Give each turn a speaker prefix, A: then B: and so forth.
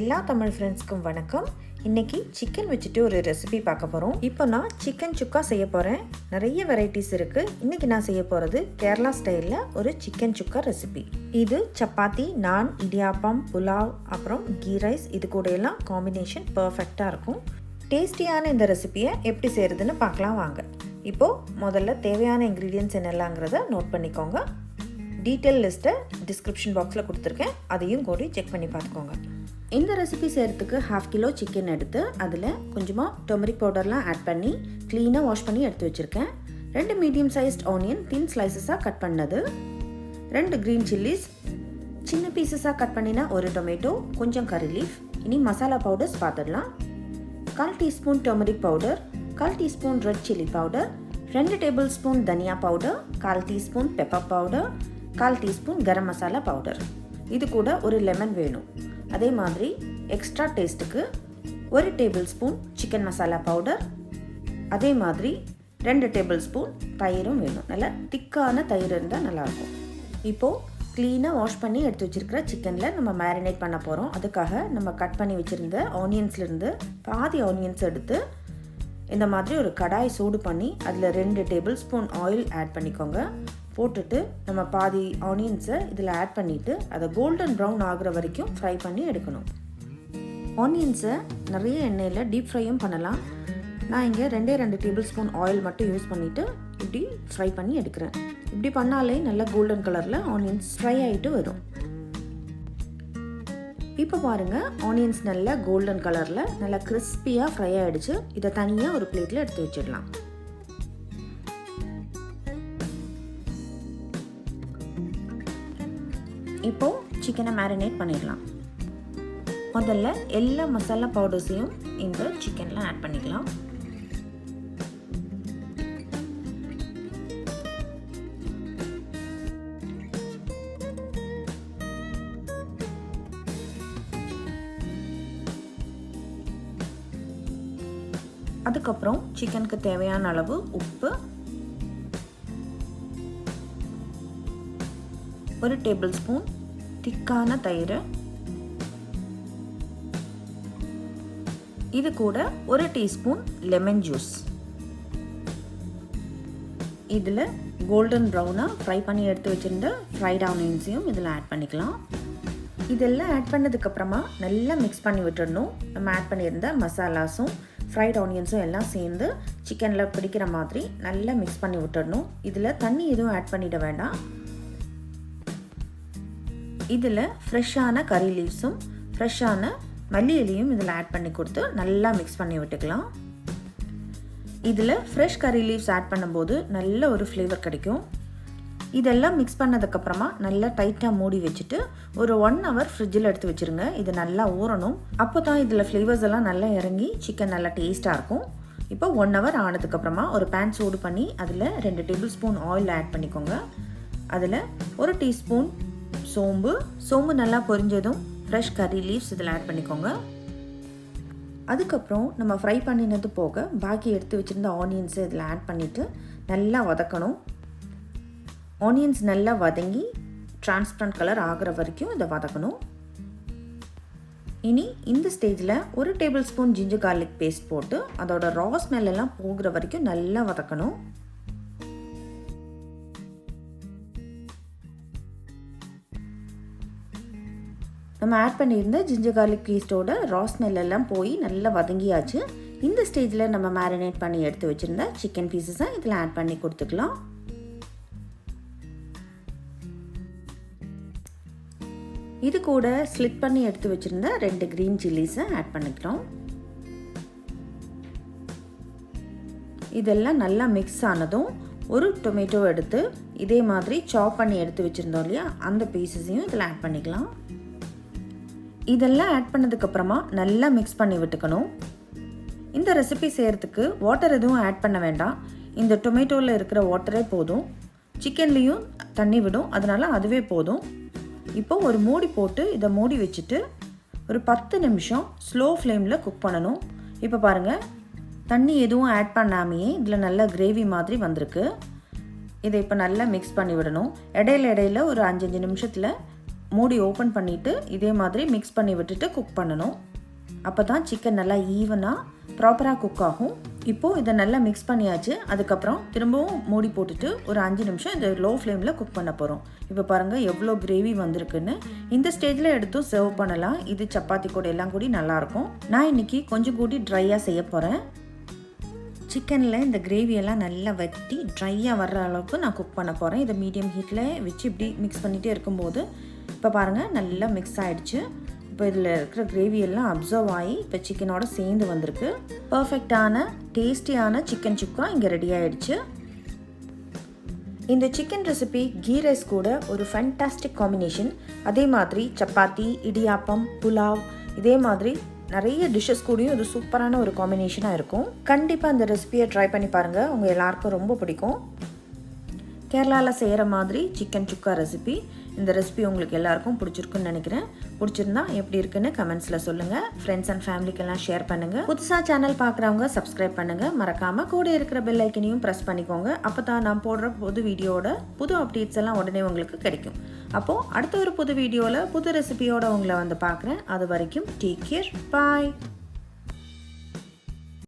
A: எல்லா தமிழ் ஃப்ரெண்ட்ஸ்க்கும் வணக்கம். இன்றைக்கி சிக்கன் வச்சுட்டு ஒரு ரெசிபி பார்க்க போகிறோம். இப்போ நான் சிக்கன் சுக்கா செய்ய போகிறேன். நிறைய வெரைட்டிஸ் இருக்குது. இன்றைக்கி நான் செய்ய போகிறது கேரளா ஸ்டைலில் ஒரு சிக்கன் சுக்கா ரெசிபி. இது சப்பாத்தி, நான், இடியாப்பம், புலாவ், அப்புறம் கீ ரைஸ் இது கூட எல்லாம் காம்பினேஷன் பர்ஃபெக்டாக இருக்கும். டேஸ்டியான இந்த ரெசிபியை எப்படி செய்கிறதுன்னு பார்க்கலாம் வாங்க. இப்போது முதல்ல தேவையான இன்க்ரீடியன்ட்ஸ் என்னெல்லாங்கிறத நோட் பண்ணிக்கோங்க. டீட்டெயில் லிஸ்ட்டை டிஸ்கிரிப்ஷன் பாக்ஸில் கொடுத்துருக்கேன், அதையும் கூட செக் பண்ணி பார்த்துக்கோங்க. இந்த ரெசிபி செய்கிறதுக்கு 1/2 கிலோ சிக்கன் எடுத்து அதில் கொஞ்சமாக டர்மரிக் பவுடர்லாம் ஆட் பண்ணி க்ளீனாக வாஷ் பண்ணி எடுத்து வச்சுருக்கேன். 2 மீடியம் சைஸ்ட் ஆனியன் தின் ஸ்லைசஸாக கட் பண்ணது, 2 க்ரீன் சில்லிஸ் சின்ன பீசஸாக கட் பண்ணினா, ஒரு டொமேட்டோ, கொஞ்சம் கறி லீஃப். இனி மசாலா பவுடர்ஸ் பார்த்துடலாம். 1/4 teaspoon turmeric powder, 1/4 teaspoon red chilli powder, 2 table spoon தனியா powder, 1/4 teaspoon pepper powder, 1/4 teaspoon garam masala powder. இது கூட ஒரு லெமன் வேணும். அதே மாதிரி எக்ஸ்ட்ரா டேஸ்ட்டுக்கு 1 table spoon chicken masala powder, அதே மாதிரி 2 டேபிள் ஸ்பூன் தயிரும் வேணும். நல்லா திக்கான தயிர் இருந்தால் நல்லாயிருக்கும். இப்போது க்ளீனாக வாஷ் பண்ணி எடுத்து வச்சுருக்கிற சிக்கனில் நம்ம மேரினேட் பண்ண போகிறோம். அதுக்காக நம்ம கட் பண்ணி வச்சுருந்த ஆனியன்ஸ்லேருந்து பாதி ஆனியன்ஸ் எடுத்து இந்த மாதிரி ஒரு கடாய் சூடு பண்ணி அதில் 2 டேபிள் ஸ்பூன் ஆயில் ஆட் பண்ணிக்கோங்க. போட்டுட்டு நம்ம பாதி ஆனியன்ஸை இதில் ஆட் பண்ணிவிட்டு அதை கோல்டன் ப்ரௌன் ஆகிற வரைக்கும் ஃப்ரை பண்ணி எடுக்கணும். ஆனியன்ஸை நிறைய எண்ணெயில் டீப் ஃப்ரையும் பண்ணலாம். நான் இங்கே 2 டேபிள் ஸ்பூன் ஆயில் மட்டும் யூஸ் பண்ணிவிட்டு இப்படி ஃப்ரை பண்ணி எடுக்கிறேன். இப்படி பண்ணாலே நல்லா கோல்டன் கலரில் ஆனியன்ஸ் ஃப்ரை ஆகிட்டு வரும். இப்போ பாருங்கள், ஆனியன்ஸ் நல்லா கோல்டன் கலரில் நல்லா கிறிஸ்பியாக ஃப்ரை ஆகிடுச்சு. இதை தனியாக ஒரு பிளேட்டில் எடுத்து வச்சிடலாம். இப்போது சிக்கனை மேரினேட் பண்ணிடலாம். முதல்ல எல்லா மசாலா பவுடர்ஸையும் இந்த சிக்கனில் ஆட் பண்ணிக்கலாம். அதுக்கப்புறம் சிக்கனுக்கு தேவையான அளவு உப்பு, 1 டேபிள் ஸ்பூன் திக்கான தயிர், இது கூட 1 டீஸ்பூன் லெமன் ஜூஸ். இதில் கோல்டன் ப்ரௌனாக ஃப்ரை பண்ணி எடுத்து வச்சுருந்த ஃப்ரைட் ஆனியன்ஸையும் இதில் ஆட் பண்ணிக்கலாம். இதெல்லாம் ஆட் பண்ணதுக்கப்புறமா நல்லா மிக்ஸ் பண்ணி விட்டுடணும். நம்ம ஆட் பண்ணியிருந்த மசாலாஸும் ஃப்ரைட் ஆனியன்ஸும் எல்லாம் சேர்ந்து சிக்கனில் பிடிக்கிற மாதிரி நல்லா மிக்ஸ் பண்ணி விட்டுடணும். இதில் தண்ணி எதுவும் ஆட் பண்ணிட வேண்டாம். இதில் ஃப்ரெஷ்ஷான கறி லீவ்ஸும் ஃப்ரெஷ்ஷான மல்லி இலையும் இதில் ஆட் பண்ணி கொடுத்து நல்லா மிக்ஸ் பண்ணி விட்டுக்கலாம். இதில் ஃப்ரெஷ் கறி லீவ்ஸ் ஆட் பண்ணும்போது நல்ல ஒரு ஃப்ளேவர் கிடைக்கும். இதெல்லாம் மிக்ஸ் பண்ணதுக்கப்புறமா நல்லா டைட்டாக மூடி வச்சுட்டு ஒரு 1 ஹவர் ஃப்ரிட்ஜில் எடுத்து வச்சுருங்க. இது நல்லா ஊறணும். அப்போ தான் இதில் ஃப்ளேவர்ஸ் எல்லாம் நல்லா இறங்கி சிக்கன் நல்லா டேஸ்ட்டாக இருக்கும். இப்போ 1 ஹவர் ஆனதுக்கப்புறமா ஒரு பேன் சூடு பண்ணி அதில் 2 டேபிள் ஸ்பூன் ஆயில் ஆட் பண்ணிக்கோங்க. அதில் 1 டீஸ்பூன் சோம்பு நல்லா பொரிஞ்சதும் ஃப்ரெஷ் கறி லீவ்ஸ் இதில் ஆட் பண்ணிக்கோங்க. அதுக்கப்புறம் நம்ம ஃப்ரை பண்ணினது போக பாக்கி எடுத்து வச்சுருந்த ஆனியன்ஸை இதில் ஆட் பண்ணிவிட்டு நல்லா வதக்கணும். ஆனியன்ஸ் நல்லா வதங்கி டிரான்ஸ்பரண்ட் கலர் ஆகிற வரைக்கும் இதை வதக்கணும். இனி இந்த ஸ்டேஜில் 1 tablespoon ginger garlic paste போட்டு அதோட ரா ஸ்மெல் எல்லாம் போகிற வரைக்கும் நல்லா வதக்கணும். நம்ம ஆட் பண்ணியிருந்த ஜிஞ்சர் கார்லிக் பேஸ்ட்டோட ரா ஸ்மெல் எல்லாம் போய் நல்லா வதங்கியாச்சு. இந்த ஸ்டேஜில் நம்ம மேரினேட் பண்ணி எடுத்து வச்சுருந்த சிக்கன் பீசஸை இதில் ஆட் பண்ணி கொடுத்துக்கலாம். இது கூட ஸ்லிட் பண்ணி எடுத்து வச்சுருந்த 2 க்ரீன் சில்லிஸை ஆட் பண்ணிக்கிறோம். இதெல்லாம் நல்லா மிக்ஸ் ஆனதும் ஒரு டொமேட்டோ எடுத்து இதே மாதிரி சாப் பண்ணி எடுத்து வச்சுருந்தோம் இல்லையா, அந்த பீசஸையும் இதில் ஆட் பண்ணிக்கலாம். இதெல்லாம் ஆட் பண்ணதுக்கப்புறமா நல்லா மிக்ஸ் பண்ணி விட்டுக்கணும். இந்த ரெசிபி செய்கிறதுக்கு வாட்டர் எதுவும் ஆட் பண்ண வேண்டாம். இந்த டொமேட்டோவில் இருக்கிற வாட்டரே போதும். சிக்கன்லேயும் தண்ணி விடும், அதனால் அதுவே போதும். இப்போ ஒரு மூடி போட்டு இதை மூடி வச்சுட்டு ஒரு 10 நிமிஷம் ஸ்லோ ஃப்ளேமில் குக் பண்ணணும். இப்போ பாருங்கள், தண்ணி எதுவும் ஆட் பண்ணாமையே இதில் நல்ல கிரேவி மாதிரி வந்திருக்கு. இதை இப்போ நல்லா மிக்ஸ் பண்ணி விடணும். இடையில ஒரு 5 நிமிஷத்தில் மூடி ஓப்பன் பண்ணிவிட்டு இதே மாதிரி மிக்ஸ் பண்ணி விட்டுட்டு குக் பண்ணணும். அப்போ தான் சிக்கன் நல்லா ஈவனாக ப்ராப்பராக குக் ஆகும். இப்போது இதை நல்லா மிக்ஸ் பண்ணியாச்சு. அதுக்கப்புறம் திரும்பவும் மூடி போட்டுட்டு ஒரு 5 நிமிஷம் இதை லோ ஃப்ளேமில் குக் பண்ண போகிறோம். இப்போ பாருங்கள் எவ்வளோ கிரேவி வந்திருக்குன்னு. இந்த ஸ்டேஜில் எடுத்தும் சர்வ் பண்ணலாம். இது சப்பாத்தி கூட எல்லாம் கூடி நல்லாயிருக்கும். நான் இன்றைக்கி கொஞ்சம் கூடி ட்ரையாக செய்ய போகிறேன். சிக்கனில் இந்த கிரேவியெல்லாம் நல்லா வற்றி ட்ரையாக வர்ற அளவுக்கு நான் குக் பண்ண போகிறேன். இதை மீடியம் ஹீட்டில் வச்சு இப்படி மிக்ஸ் பண்ணிகிட்டே இருக்கும்போது இப்போ பாருங்கள் நல்லா மிக்ஸ் ஆகிடுச்சு. இப்போ இதில் இருக்கிற கிரேவியெல்லாம் அப்சர்வ் ஆகி இப்போ சிக்கனோட சேர்ந்து வந்திருக்கு. பர்ஃபெக்டான டேஸ்டியான சிக்கன் சுக்கா இங்கே ரெடி ஆகிடுச்சு. இந்த சிக்கன் ரெசிபி கீ ரைஸ் கூட ஒரு ஃபேண்டாஸ்டிக் காம்பினேஷன். அதே மாதிரி சப்பாத்தி, இடியாப்பம், புலாவ், இதே மாதிரி நிறைய டிஷ்ஷஸ் கூடயும் இது சூப்பரான ஒரு காம்பினேஷனாக இருக்கும். கண்டிப்பாக இந்த ரெசிபியை ட்ரை பண்ணி பாருங்கள். உங்கள் எல்லாருக்கும் ரொம்ப பிடிக்கும். கேரளாவில் செய்கிற மாதிரி சிக்கன் சுக்கா ரெசிபி. இந்த ரெசிபி உங்களுக்கு எல்லாருக்கும் பிடிச்சிருக்குன்னு நினைக்கிறேன். பிடிச்சிருந்தா எப்படி இருக்குன்னு கமெண்ட்ஸில் சொல்லுங்கள். ஃப்ரெண்ட்ஸ் அண்ட் ஃபேமிலிக்கெல்லாம் ஷேர் பண்ணுங்கள். புதுசாக சேனல் பார்க்குறவங்க சப்ஸ்கிரைப் பண்ணுங்கள். மறக்காமல் கூட இருக்கிற பெல் ஐக்கனையும் ப்ரெஸ் பண்ணிக்கோங்க. அப்போ தான் நான் போடுற புது வீடியோட புது அப்டேட்ஸ் எல்லாம் உடனே உங்களுக்கு கிடைக்கும். அப்போது அடுத்த ஒரு புது வீடியோவில் புது ரெசிபியோடு உங்களை வந்து பார்க்குறேன். அது வரைக்கும் டேக் கேர், பாய்.